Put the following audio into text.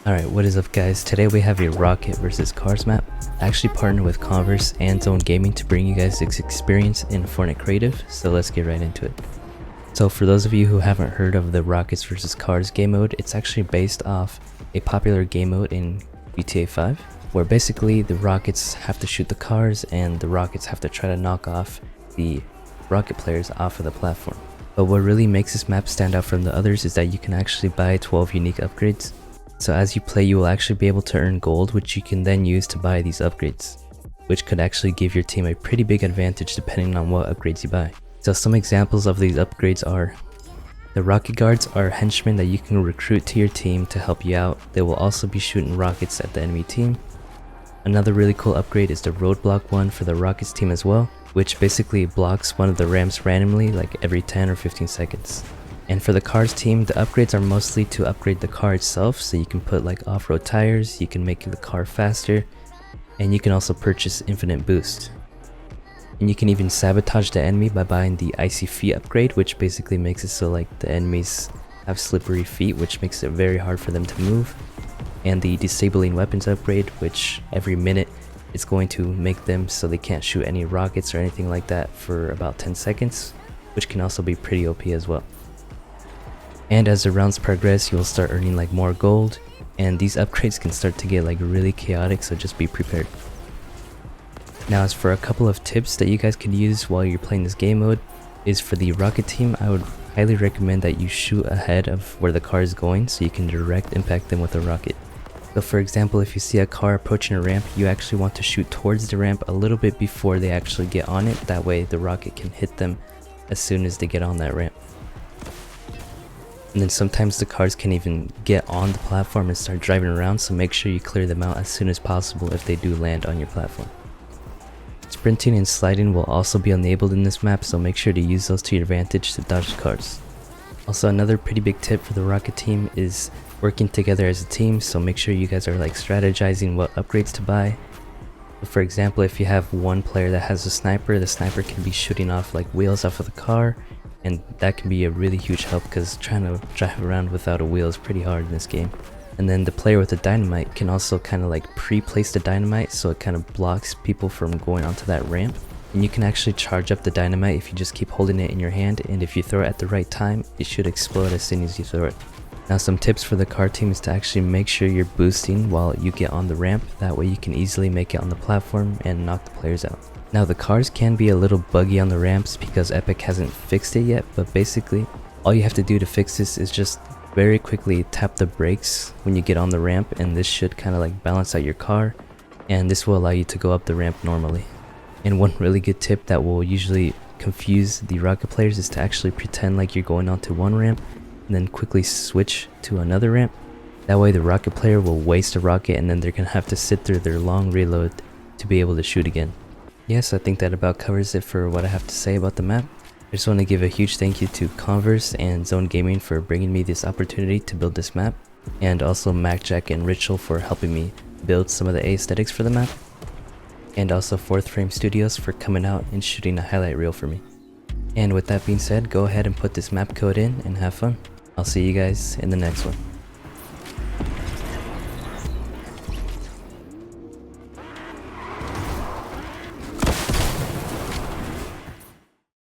Alright, what is up guys? Today we have a rocket versus cars map. I actually partnered with Converse and Zone Gaming to bring you guys this experience in Fortnite Creative, so let's get right into it. So for those of you who haven't heard of the rockets versus cars game mode, it's actually based off a popular game mode in GTA 5, where basically the rockets have to shoot the cars and the rockets have to try to knock off the rocket players off of the platform. But what really makes this map stand out from the others is that you can actually buy 12 unique upgrades. So as you play, you will actually be able to earn gold, which you can then use to buy these upgrades, which could actually give your team a pretty big advantage depending on what upgrades you buy. So some examples of these upgrades are: the rocket guards are henchmen that you can recruit to your team to help you out. They will also be shooting rockets at the enemy team. Another really cool upgrade is the roadblock one for the rockets team as well, which basically blocks one of the ramps randomly like every 10 or 15 seconds. And for the cars team, the upgrades are mostly to upgrade the car itself, so you can put like off-road tires, you can make the car faster, and you can also purchase infinite boost. And you can even sabotage the enemy by buying the icy feet upgrade, which basically makes it so like the enemies have slippery feet, which makes it very hard for them to move. And the disabling weapons upgrade, which every minute it's going to make them so they can't shoot any rockets or anything like that for about 10 seconds, which can also be pretty OP as well. And as the rounds progress, you'll start earning like more gold, and these upgrades can start to get like really chaotic, so just be prepared. Now as for a couple of tips that you guys could use while you're playing this game mode, is for the rocket team, I would highly recommend that you shoot ahead of where the car is going so you can direct impact them with a rocket. So for example, if you see a car approaching a ramp, you actually want to shoot towards the ramp a little bit before they actually get on it, that way the rocket can hit them as soon as they get on that ramp. And then sometimes the cars can even get on the platform and start driving around, so make sure you clear them out as soon as possible if they do land on your platform. Sprinting and sliding will also be enabled in this map, so make sure to use those to your advantage to dodge the cars. Also, another pretty big tip for the rocket team is working together as a team, so make sure you guys are like strategizing what upgrades to buy. For example, if you have one player that has a sniper, the sniper can be shooting off like wheels off of the car, and that can be a really huge help because trying to drive around without a wheel is pretty hard in this game. And then the player with the dynamite can also kind of like pre-place the dynamite, so it kind of blocks people from going onto that ramp. And you can actually charge up the dynamite if you just keep holding it in your hand, and if you throw it at the right time, it should explode as soon as you throw it. Now some tips for the car team is to actually make sure you're boosting while you get on the ramp, that way you can easily make it on the platform and knock the players out. Now the cars can be a little buggy on the ramps because Epic hasn't fixed it yet, but basically all you have to do to fix this is just very quickly tap the brakes when you get on the ramp, and this should kind of like balance out your car, and this will allow you to go up the ramp normally. And one really good tip that will usually confuse the rocket players is to actually pretend like you're going onto one ramp and then quickly switch to another ramp. That way the rocket player will waste a rocket and then they're gonna have to sit through their long reload to be able to shoot again. Yes, I think that about covers it for what I have to say about the map. I just want to give a huge thank you to Converse and Zone Gaming for bringing me this opportunity to build this map, and also MacJack and Ritual for helping me build some of the aesthetics for the map, and also Fourth Frame Studios for coming out and shooting a highlight reel for me. And with that being said, go ahead and put this map code in and have fun. I'll see you guys in the next one.